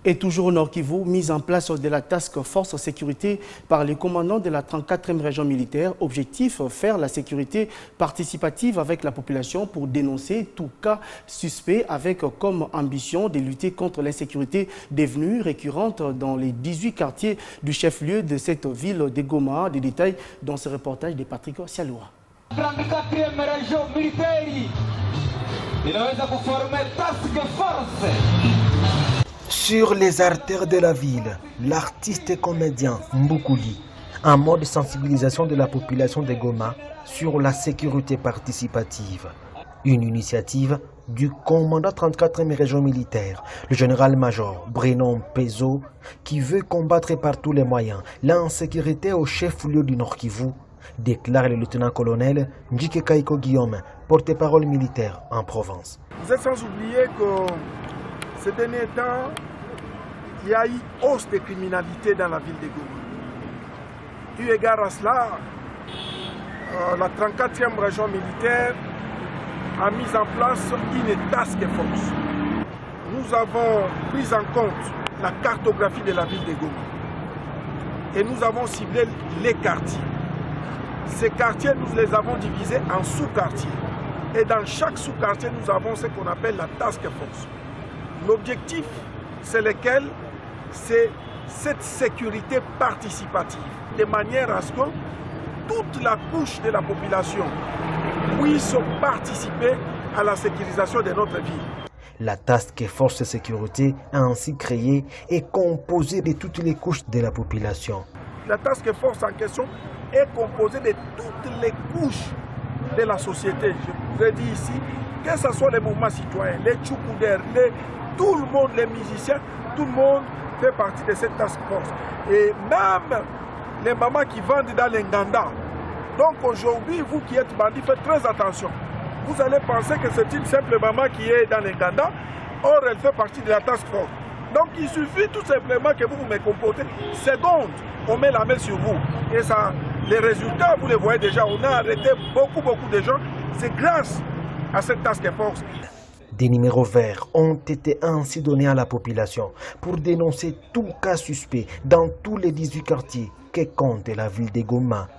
Et toujours au Nord Kivu, mise en place de la task force sécurité par les commandants de la 34e région militaire. Objectif, faire la sécurité participative avec la population pour dénoncer tout cas suspect avec comme ambition de lutter contre l'insécurité devenue récurrente dans les 18 quartiers du chef-lieu de cette ville de Goma. Des détails dans ce reportage de Patrick Sialoura. 34e région militaire inaweza kuformer task force. Sur les artères de la ville, l'artiste et comédien Mboukouli, un mode de sensibilisation de la population de Goma sur la sécurité participative. Une initiative du commandant 34e région militaire, le général-major Brenon Pezo, qui veut combattre par tous les moyens l'insécurité au chef-lieu du Nord Kivu, déclare le lieutenant-colonel Njike Kaiko Guillaume, porte-parole militaire en Provence. Vous êtes sans oublier que ces derniers temps, il y a eu hausse de criminalité dans la ville de Goma. Eu égard à cela, la 34e région militaire a mis en place une task force. Nous avons pris en compte la cartographie de la ville de Goma et nous avons ciblé les quartiers. Ces quartiers, nous les avons divisés en sous-quartiers. Et dans chaque sous-quartier, nous avons ce qu'on appelle la task force. L'objectif, c'est lequel? C'est cette sécurité participative, de manière à ce que toute la couche de la population puisse participer à la sécurisation de notre ville. La task force de sécurité ainsi créée est composée de toutes les couches de la population. La task force en question est composée de toutes les couches de la société. Je vous ai dit ici, que ce soit les mouvements citoyens, les tchoukouders, tout le monde, les musiciens, tout le monde fait partie de cette task force. Et même les mamans qui vendent dans les Nganda. Donc aujourd'hui, vous qui êtes bandits, faites très attention. Vous allez penser que c'est une simple maman qui est dans les Nganda, or elle fait partie de la task force. Donc il suffit tout simplement que vous me comportez. Seconde, on met la main sur vous. Et ça, les résultats, vous les voyez déjà, on a arrêté beaucoup de gens. C'est grâce à cette task force. Des numéros verts ont été ainsi donnés à la population pour dénoncer tout cas suspect dans tous les 18 quartiers que compte la ville de Goma.